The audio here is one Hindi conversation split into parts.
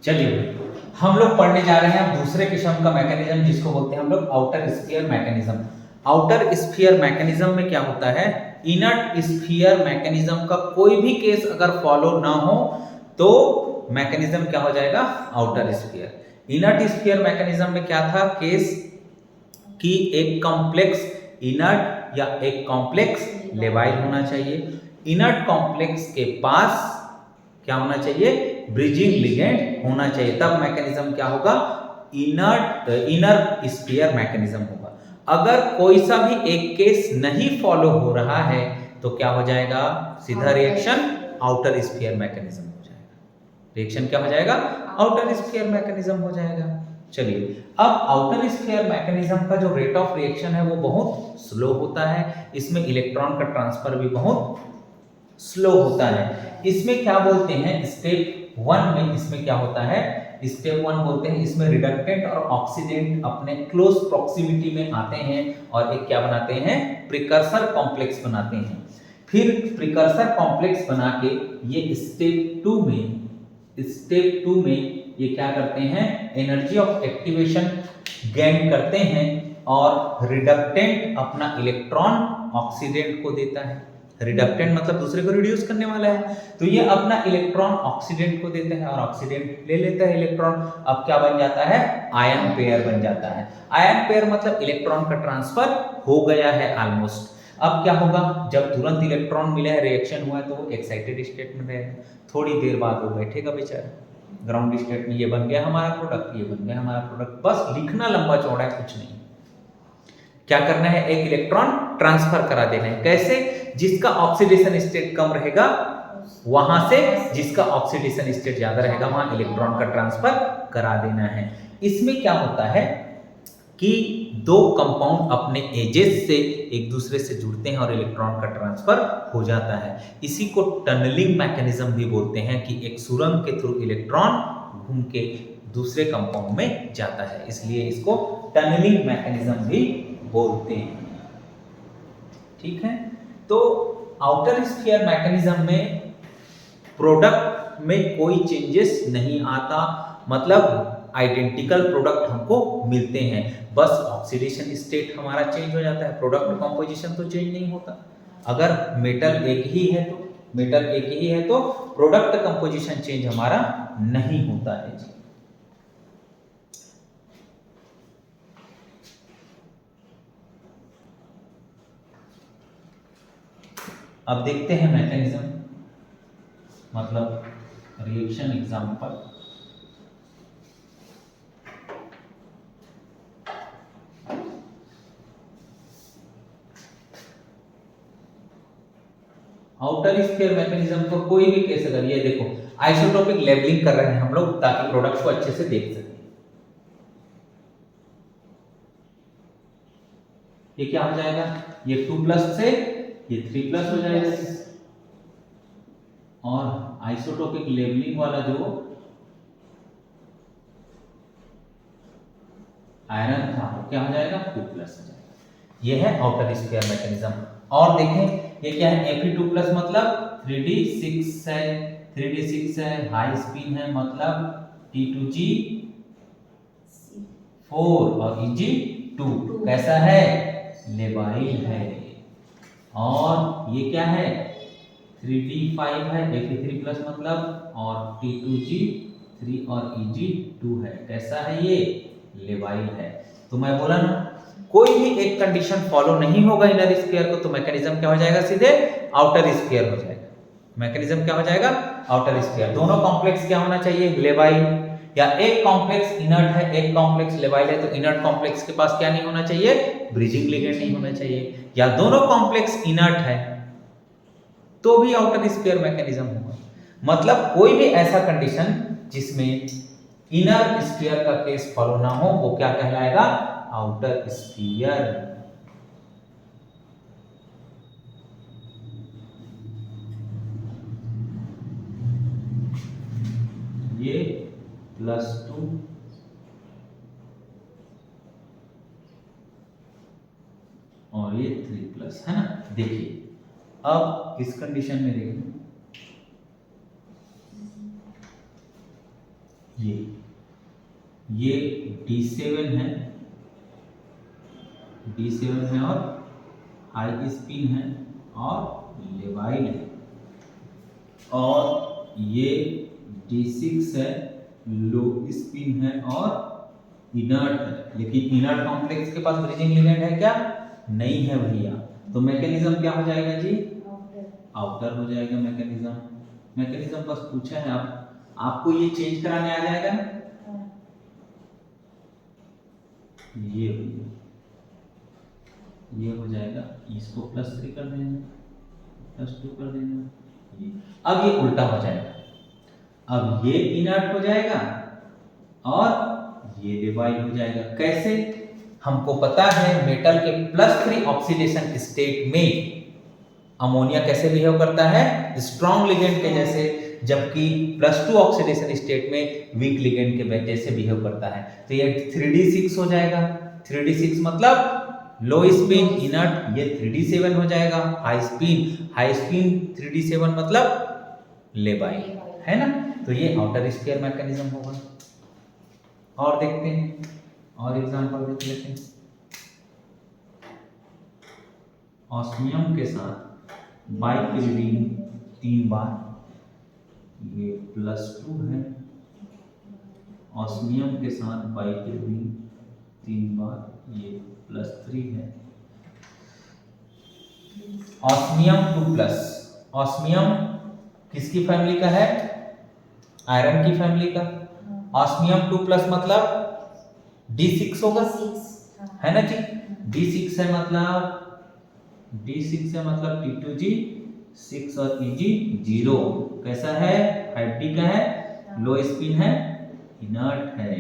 चलिए हम लोग पढ़ने जा रहे हैं दूसरे किस्म का मैकेनिज्म जिसको बोलते हैं हम लोग outer sphere mechanism. Outer sphere mechanism में क्या होता है, इनर्ट स्फीयर मैकेनिज्म का कोई भी केस अगर फॉलो ना हो तो मैकेनिज्म क्या हो जाएगा, outer sphere. Inert sphere mechanism में क्या था केस कि एक कॉम्प्लेक्स इनर्ट या एक कॉम्प्लेक्स लेवाइल होना चाहिए। इनर्ट कॉम्प्लेक्स के पास क्या होना चाहिए, ब्रिजिंग लिगेंड होना चाहिए, तब मैकेनिज्म क्या होगा, इनर स्फीयर मैकेनिज्म होगा। अगर कोई सा भी एक केस नहीं फॉलो हो रहा है तो क्या हो जाएगा, सीधा रिएक्शन आउटर स्फीयर मैकेनिज्म हो जाएगा। रिएक्शन क्या हो जाएगा, आउटर स्फीयर मैकेनिज्म हो जाएगा। चलिए अब आउटर स्फीयर मैकेनिज्म का जो रेट ऑफ रिएक्शन है वो बहुत स्लो होता है, इसमें इलेक्ट्रॉन का ट्रांसफर भी बहुत स्लो होता है। इसमें क्या बोलते हैं, स्टेप वन में इसमें क्या होता है, स्टेप वन बोलते हैं इसमें रिडक्टेंट और ऑक्सीडेंट अपने क्लोज प्रॉक्सिमिटी में आते हैं और एक क्या बनाते हैं, प्रिकर्सर कॉम्प्लेक्स बनाते हैं। फिर प्रिकर्सर कॉम्प्लेक्स बना के ये स्टेप टू में ये क्या करते हैं, एनर्जी ऑफ एक्टिवेशन गेन करते हैं और रिडक्टेंट अपना इलेक्ट्रॉन ऑक्सीडेंट को देता है। रिडक्टेंट मतलब दूसरे को रिड्यूस करने वाला है, तो ये अपना इलेक्ट्रॉन ऑक्सीडेंट को देता है और ऑक्सीडेंट ले लेता है इलेक्ट्रॉन। अब क्या बन जाता है, आयन पेयर बन जाता है। आयन पेयर मतलब इलेक्ट्रॉन का ट्रांसफर हो गया है ऑलमोस्ट। अब क्या होगा, जब तुरंत इलेक्ट्रॉन मिला है, रिएक्शन हुआ है, तो वो एक्साइटेड स्टेट में रहेगा, थोड़ी देर बाद वो बैठेगा बेचारा ग्राउंड स्टेट में। ये बन गया हमारा प्रोडक्ट, ये बन गया हमारा प्रोडक्ट, बस लिखना लंबा चौड़ा है, कुछ नहीं। क्या करना है, एक इलेक्ट्रॉन ट्रांसफर करा देना है। कैसे, जिसका ऑक्सीडेशन स्टेट कम रहेगा वहां से जिसका ऑक्सीडेशन स्टेट ज्यादा रहेगा वहां इलेक्ट्रॉन का ट्रांसफर करा देना है। इसमें क्या होता है कि दो कंपाउंड अपने एजेस से एक दूसरे से जुड़ते हैं और इलेक्ट्रॉन का ट्रांसफर हो जाता है। इसी को टनलिंग मैकेनिज्म भी बोलते हैं कि एक सुरंग के थ्रू इलेक्ट्रॉन घूम के दूसरे कंपाउंड में जाता है, इसलिए इसको टनलिंग मैकेनिज्म भी बोलते हैं। ठीक है, तो आउटर स्फीयर मैकेनिज्म में प्रोडक्ट में कोई चेंजेस नहीं आता, मतलब आइडेंटिकल प्रोडक्ट हमको मिलते हैं, बस ऑक्सीडेशन स्टेट हमारा चेंज हो जाता है, प्रोडक्ट कंपोजिशन तो चेंज नहीं होता। अगर मेटल एक ही है तो प्रोडक्ट कंपोजिशन चेंज हमारा नहीं होता है जी। अब देखते हैं मैकेनिज्म, मतलब reaction example. Outer sphere mechanism को कोई भी केस, अगर ये देखो आइसोटोपिक लेवलिंग कर रहे हैं हम लोग ताकि प्रोडक्ट को अच्छे से देख सकें। ये क्या हो जाएगा, ये 2+ से ये 3+ हो जाएगा, और आइसोटोपिक लेवलिंग वाला जो आयरन था वो क्या हो जाएगा, 2+ हो जाएगा। ये है आउटर स्फीयर मैकेनिज्म। और देखें ये क्या है, Fe2+ मतलब 3d6 है, 3d6 है, हाई स्पिन है, मतलब T2G4 और Eg2 कैसा है, लेवाइल है। और ये क्या है, 3d5 है, Fe3+ मतलब, और T2G3 और Eg2 है, कैसा है ये, लेवाइल है। तो मैं बोला ना, कोई भी एक कंडीशन फॉलो नहीं होगा इनर स्फीयर को तो मैकेनिज्म क्या हो जाएगा, सीधे आउटर स्फीयर हो जाएगा। मैकेनिज्म क्या हो जाएगा, आउटर स्फीयर। दोनों कॉम्प्लेक्स क्या होना चाहिए, लेवाइल, या एक कॉम्प्लेक्स इनर्ट है एक कॉम्प्लेक्स लेवाइल है तो इनर्ट कॉम्प्लेक्स के पास क्या नहीं होना चाहिए, ब्रिजिंग लिगेंड नहीं होना चाहिए, या दोनों कॉम्प्लेक्स इनर्ट है तो भी आउटर स्फीयर मैकेनिज्म होगा। मतलब कोई भी ऐसा कंडीशन जिसमें इनर स्फीयर का केस फॉलो ना हो वो क्या कहलाएगा, आउटर स्फीयर। ये +2 और ये 3+ है ना। देखिए अब इस कंडीशन में देखिए ये D7 है, D7 है और हाई स्पिन है और लेवाइल है, और ये D6 है, लो स्पिन है और इनर्ट है। लेकिन इनर्ट कॉम्प्लेक्स के पास ब्रिजिंग लिगेंड है क्या? नहीं है भैया। तो मैकेनिज्म क्या हो जाएगा जी? आउटर हो जाएगा मैकेनिज्म। मैकेनिज्म बस पूछा है आपको ये चेंज कराने आ जाएगा ना? ये हो जाएगा, इसको +3 कर देना, +2 कर देना। अब ये उल्टा हो जाएगा, अब ये इनर्ट हो जाएगा और ये लेवाइल हो जाएगा। कैसे? हमको पता है मेटल के +3 ऑक्सीडेशन स्टेट में अमोनिया कैसे बिहेव करता है? स्ट्रॉन्ग लिगेंड के जैसे, जबकि +2 ऑक्सीडेशन स्टेट में वीक लिगेंड के जैसे बिहेव करता है। तो ये 3D6 हो जाएगा। 3D6 मतलब लो स्पिन इनर्ट, ये 3D7 हो जाएगा। हाई स्पिन 3D7 मतलब लेबाइल, है ना? तो ये आउटर स्फीयर मैकेनिज्म होगा। और देखते हैं, और एग्जांपल देख लेते हैं। ऑस्मियम के साथ बाइपिरिडीन 3 बार, ये +2 है। ऑस्मियम के साथ बाइपिरिडीन 3 बार, ये +3 है। ऑस्मियम 2+, ऑस्मियम किसकी फैमिली का है? आयरन की फैमिली का। ऑस्मियम 2+ मतलब D6 होगा, है ना जी? D6 है मतलब T2G6 और Eg0 कैसा है? 5D का है, लो स्पिन है, इनर्ट है।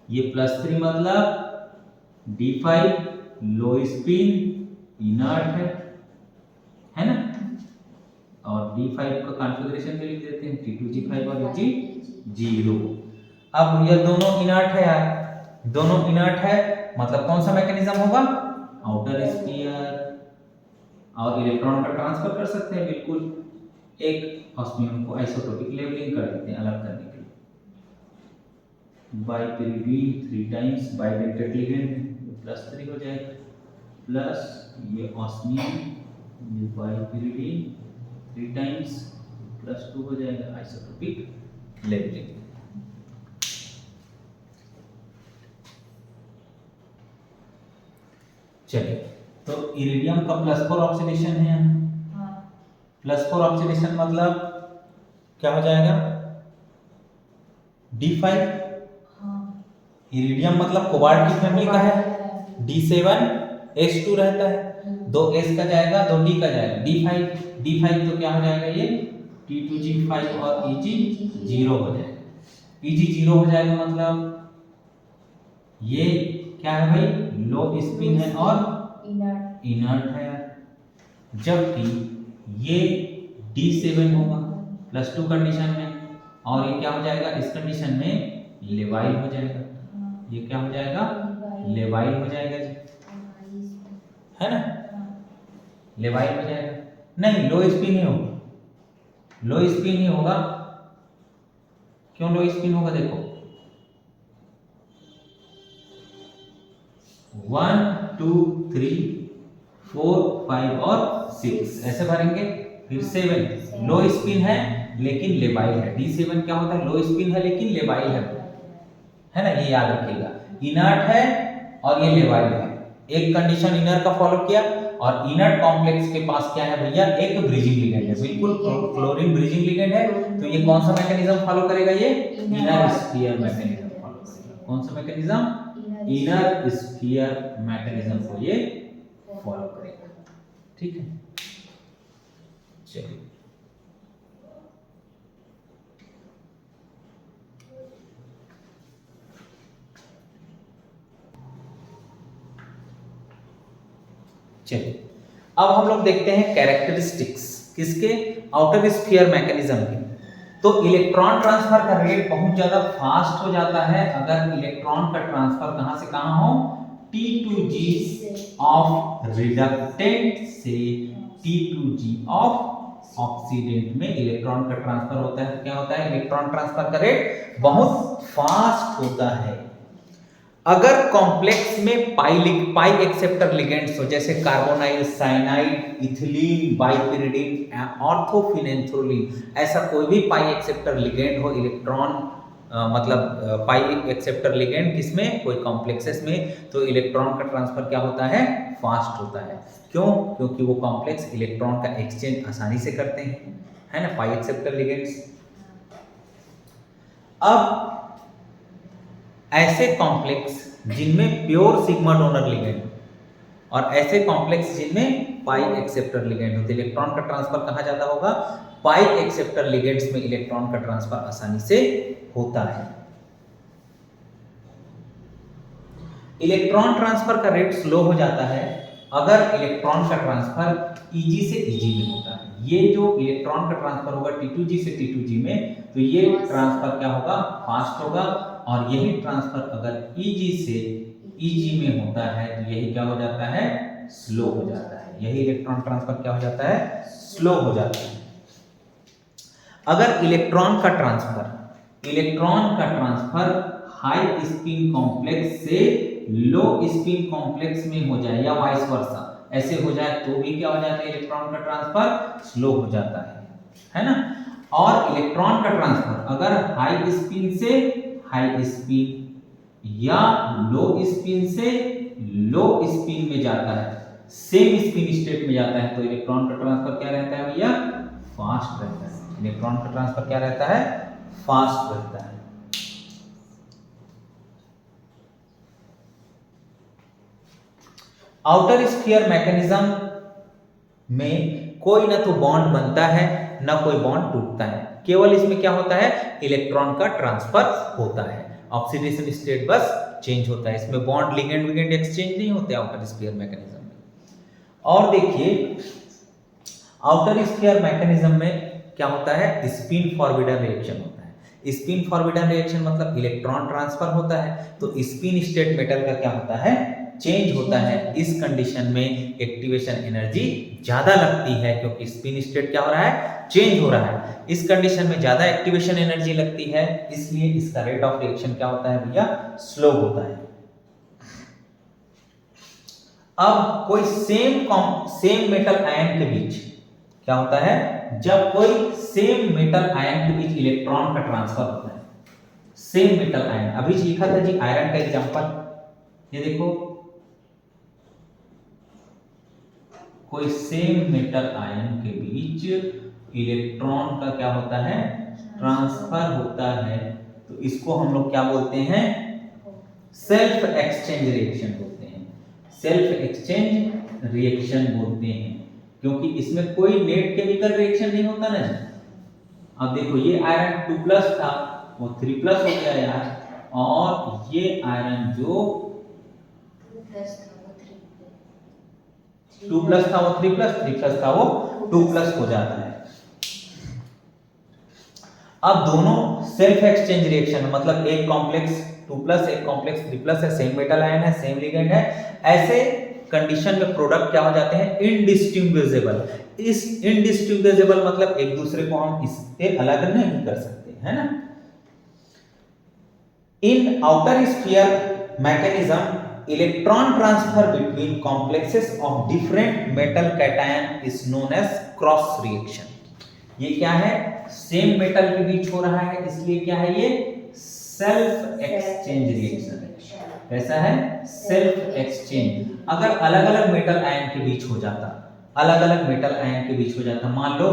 ये +3 मतलब D5 लो स्पिन इनर्ट है ना? और D5 का कॉन्फ़िगरेशन भी लिख देते हैं, T2G5 और Eg0। अब ये दोनों इनर्ट है यार, दोनों इनर्ट है मतलब कौन सा मैकेनिज्म होगा? Outer sphere. और इलेक्ट्रॉन का ट्रांसफर कर सकते हैं बिल्कुल। एक ऑस्मियम को आइसोटोपिक लेवलिंग कर देते हैं अलग करने के लिए। बाइपिरिडीन 3 टाइम्स बाइडेंटेड लिगेंड, +3 हो जाएगा, प्लस ये ऑस्मियम, ये बाइपिरिडीन 3 टाइम्स, +2 हो जाएगा, आइसोटोपिक लेवलिंग। चलिए, तो इरिडियम का +4 ऑक्सीडेशन है। +4 ऑक्सीडेशन मतलब क्या हो जाएगा? D5। इरिडियम मतलब कोबाल्ट की फैमिली का है, D7 H2 रहता है, 2 S का जाएगा, 2 D का जाएगा, D5 तो क्या हो जाएगा? ये T2G5 और Eg0 हो जाएगा। Eg0 हो जाएगा मतलब ये क्या है भाई? लो स्पिन है और इनर्ट है। जबकि ये D7 होगा +2 कंडीशन में, और ये क्या हो जाएगा? इस कंडीशन में लेवाइल हो जाएगा। ये क्या हो जाएगा? लेवाइल हो जाएगा जी, है ना? लेवाइल हो जाएगा। नहीं, लो स्पिन ही होगा, लो स्पिन ही होगा। क्यों लो स्पिन होगा? देखो 1 2 3 4 5 और 6 ऐसे भरेंगे। फिर 7 लो स्पिन है लेकिन लेबाइल है। D7 क्या होता है? लो स्पिन है लेकिन लेबाइल है ना? ये याद रखिएगा, इनर्ट है और ये लेबाइल है। एक कंडीशन इनर का फॉलो किया, और इनर्ट कॉम्प्लेक्स के पास क्या है भैया? एक ब्रिजिंग लिगेंड है, बिल्कुल क्लोरीन ब्रिजिंग लिगेंड है। तो ये कौन सा मैकेनिज्म फॉलो करेगा? ये इनर स्फीयर मैकेनिज्म फॉलो करेगा। कौन सा मैकेनिज्म? इनर स्फीयर मैकेनिज्म को ये फॉलो करेगा। ठीक है, चलिए अब हम लोग देखते हैं कैरेक्टरिस्टिक्स किसके? आउटर स्फीयर मैकेनिज्म के। तो इलेक्ट्रॉन ट्रांसफर का रेट बहुत ज्यादा फास्ट हो जाता है अगर इलेक्ट्रॉन का ट्रांसफर कहां से कहां हो? T2G ऑफ रिडक्टेंट से T2G ऑफ ऑक्सीडेंट में इलेक्ट्रॉन का ट्रांसफर होता है। क्या होता है? इलेक्ट्रॉन ट्रांसफर का रेट बहुत फास्ट होता है। अगर कॉम्प्लेक्स में पाई एक्सेप्टर लिगेंड्स हो, जैसे कार्बोनाइल, साइनाइड, इथिलीन, बाइपिरिडीन, ऑर्थोफिनेंथ्रोलिन, ऐसा कोई भी पाई एक्सेप्टर लिगेंड हो, इलेक्ट्रॉन मतलब पाई एक्सेप्टर लिगेंड किसमें? कोई कॉम्प्लेक्सेस में, तो इलेक्ट्रॉन का ट्रांसफर क्या होता है? फास्ट होता है। क्यों? क्योंकि वो कॉम्प्लेक्स इलेक्ट्रॉन का एक्सचेंज आसानी से करते हैं, है ना, पाई एक्सेप्टर लिगेंड्स। अब ऐसे कॉम्प्लेक्स जिनमें प्योर सिग्मा डोनर लिगेंड और ऐसे कॉम्प्लेक्स जिनमें पाई एक्सेप्टर लिगेंड होते, इलेक्ट्रॉन का ट्रांसफर कहाँ ज्यादा होगा? पाई एक्सेप्टर लिगेंड्स में इलेक्ट्रॉन का ट्रांसफर आसानी से होता है। इलेक्ट्रॉन ट्रांसफर का रेट स्लो हो जाता है अगर इलेक्ट्रॉन का ट्रांसफर Eg से Eg में होता है। ये जो इलेक्ट्रॉन का ट्रांसफर होगा T2G से T2G में, तो ये ट्रांसफर क्या होगा? फास्ट होगा। और यही ट्रांसफर अगर Eg से Eg में होता है तो यही क्या हो जाता है? स्लो हो जाता है। यही इलेक्ट्रॉन ट्रांसफर क्या हो जाता है? स्लो हो जाता है। अगर इलेक्ट्रॉन का ट्रांसफर हाई स्पिन कॉम्प्लेक्स से लो स्पिन कॉम्प्लेक्स में हो जाए या वाइस वर्सा ऐसे हो जाए तो भी क्या हो जाता है? इलेक्ट्रॉन का ट्रांसफर स्लो हो जाता है ना। और इलेक्ट्रॉन का ट्रांसफर अगर हाई स्पिन से हाई स्पिन या लो स्पिन से लो स्पिन में जाता है, सेम स्पिन स्टेट में जाता है, तो इलेक्ट्रॉन का ट्रांसफर क्या रहता है भैया? फास्ट रहता है। इलेक्ट्रॉन का ट्रांसफर क्या रहता है? फास्ट रहता है। आउटर स्फीयर मैकेनिज्म में कोई ना तो बॉन्ड बनता है ना कोई बॉन्ड टूटता है, केवल इसमें क्या होता है? इलेक्ट्रॉन का ट्रांसफर होता है, ऑक्सीडेशन स्टेट बस चेंज होता है। इसमें बॉन्ड लिगेंड विगेंड एक्सचेंज नहीं होते आउटर स्फीयर मैकेनिज्म में। और देखिए आउटर स्फीयर मैकेनिज्म में क्या होता है? स्पिन फॉरवर्डर रिएक्शन होता है। स्पिन फॉरवर्डर रिएक्शन मतलब इलेक्ट्रॉन ट्रांसफर होता है, तो स्पिन स्टेट मेटल का क्या होता है? चेंज होता है। इस कंडीशन में एक्टिवेशन एनर्जी ज्यादा लगती है, क्योंकि स्पिन स्टेट क्या हो रहा है? चेंज हो रहा है। इस कंडीशन में ज्यादा एक्टिवेशन एनर्जी लगती है, इसलिए इसका रेट ऑफ रिएक्शन क्या होता है भैया? स्लो होता है। अब कोई सेम मेटल आयन के बीच क्या होता है? जब कोई सेम मेटल आयन के बीच इलेक्ट्रॉन का ट्रांसफर होता है, सेम मेटल आयन, अभी लिखा था जी आयरन का एग्जांपल, ये देखो कोई सेम मेटल आयन के बीच इलेक्ट्रॉन का क्या होता है? ट्रांसफर होता है, तो इसको हम लोग क्या बोलते हैं? सेल्फ एक्सचेंज रिएक्शन बोलते हैं। सेल्फ एक्सचेंज रिएक्शन बोलते हैं, क्योंकि इसमें कोई नेट केमिकल रिएक्शन नहीं होता ना। अब देखो ये आयरन 2+ था, वो 3+ हो गया यार, और ये आयरन जो 2+ था वो 3+, 3+ था वो 2+ हो जाता है। अब दोनों सेल्फ एक्सचेंज रिएक्शन मतलब एक कॉम्प्लेक्स 2+, एक कॉम्प्लेक्स 3+ है, सेम मेटल आयन है, सेम लिगेंड है, ऐसे कंडीशन में प्रोडक्ट क्या हो जाते हैं? इनडिस्टिंग्विशेबल। इस इनडिस्टिंग्विशेबल मतलब एक दूसरे को हम इससे अलग नहीं कर सकते, है ना। In outer sphere mechanism electron transfer between complexes of different metal cation is known as cross reaction. ये क्या है? सेम मेटल के बीच हो रहा है, इसलिए क्या है ये? Self exchange reaction. कैसा है? Self exchange. अगर अलग अलग मेटल आयन के बीच हो जाता, अलग अलग मेटल आयन के बीच हो जाता, मान लो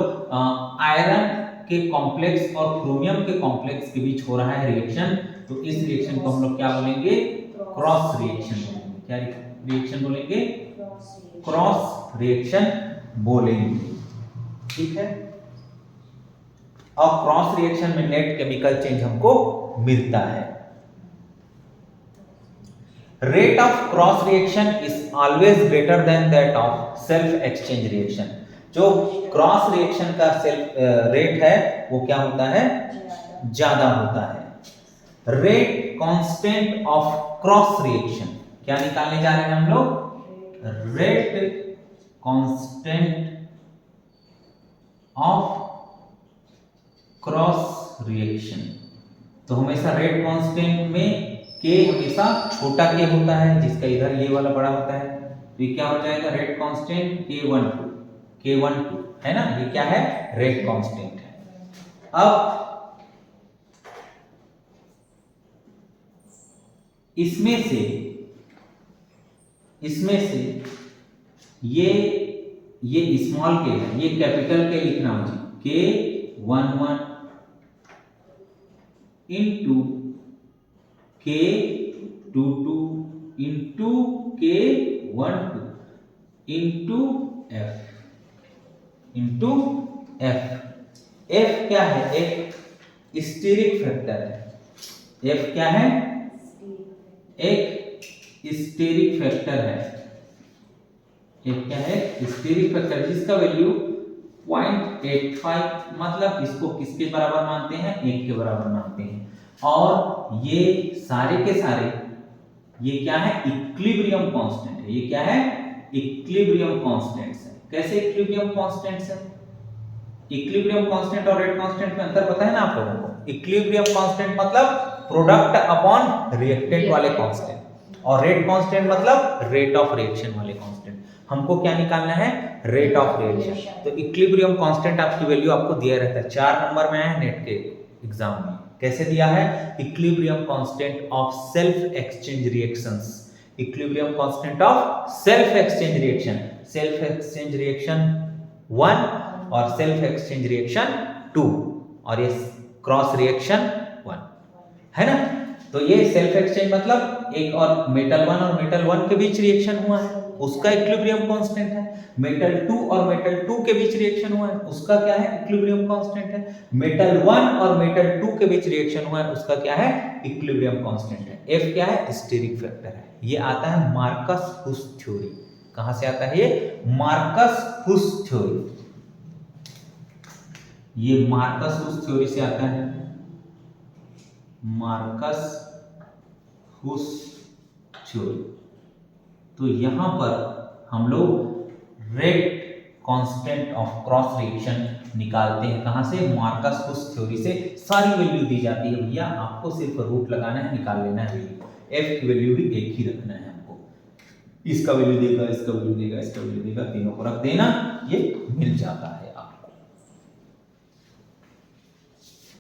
आयरन के कॉम्प्लेक्स और क्रोमियम के कॉम्प्लेक्स के बीच हो रहा है रिएक्शन, तो इस रिएक्शन को हम लोग क्या बोलेंगे? क्रॉस रिएक्शन बोलेंगे। क्या रिएक्शन बोलेंगे? क्रॉस रिएक्शन बोलेंगे, ठीक है। और क्रॉस रिएक्शन में नेट केमिकल चेंज हमको मिलता है। Rate of cross reaction is always greater than that of self exchange reaction. जो क्रॉस रिएक्शन का सेल्फ रेट है वो क्या होता है? ज्यादा होता है। Rate constant of cross reaction क्या निकालने जा रहे हैं हम लोग? Rate constant of cross reaction. तो हमेशा रेट कांस्टेंट में के हमेशा छोटा के होता है, जिसका इधर ये वाला बड़ा होता है, तो ये क्या हो जाएगा, रेट कांस्टेंट K12 है ना, ये क्या है, रेट कांस्टेंट है। अब इसमें से ये स्मॉल के है, ये कैपिटल के लिखना मुझे, K11 into K22 into K12 into F क्या है, एक स्टीरिक फैक्टर है। F क्या है, एक स्टीरिक फैक्टर है। एक क्या है, स्टीरिक फैक्टर, जिसका वैल्यू 0.85, मतलब इसको किसके बराबर मानते हैं, 1 के बराबर मानते हैं। और ये सारे के सारे ये क्या है, इक्विलिब्रियम कांस्टेंट है। ये क्या है, इक्विलिब्रियम कांस्टेंट्स है। कैसे इक्विलिब्रियम कांस्टेंट्स है, इक्विलिब्रियम कांस्टेंट और रेट कांस्टेंट में अंतर पता है ना आप लोगों को। इक्विलिब्रियम कांस्टेंट मतलब प्रोडक्ट अपॉन रिएक्टेंट वाले कांस्टेंट, और रेट कांस्टेंट मतलब रेट ऑफ रिएक्शन वाले कांस्टेंट। हमको क्या निकालना है, रेट ऑफ रिएक्शन। तो इक्विलिब्रियम कांस्टेंट आपकी वैल्यू आपको दिया रहता है, 4 नंबर में है नेट के एग्जाम में। कैसे दिया है, equilibrium constant of self exchange reactions. Equilibrium constant of self exchange reaction, self exchange reaction 1 और सेल्फ एक्सचेंज रिएक्शन 2, और ये क्रॉस रिएक्शन 1 है ना। तो ये सेल्फ एक्सचेंज मतलब एक और मेटल 1 और मेटल 1 के बीच रिएक्शन हुआ है, उसका इक्विलिब्रियम कांस्टेंट है। मेटल 2 और मेटल 2 के बीच रिएक्शन हुआ है, उसका क्या है, इक्विलिब्रियम कांस्टेंट है। मेटल 1 और मेटल 2 के बीच रिएक्शन हुआ है, उसका क्या है, इक्विलिब्रियम कांस्टेंट है। F क्या है, स्टीरिक फैक्टर है। ये आता है मार्कस-हुस थ्योरी। कहां से आता है ये, मार्कस-हुस थ्योरी। ये मार्कस-हुस थ्योरी से आता है, मार्कस-हुस थ्योरी। तो यहां पर हम लोग rate constant of cross reaction निकालते हैं। कहां से, मार्कस-हुस थ्योरी से सारी वैल्यू दी जाती है भैया, आपको सिर्फ रूट लगाना है, निकाल लेना है वैल्यू। F की वैल्यू भी एक ही रखना है हमको, इसका वैल्यू देगा, इसका वैल्यू देगा, इसका वैल्यू देगा, तीनों को रख देना, ये मिल जाता है।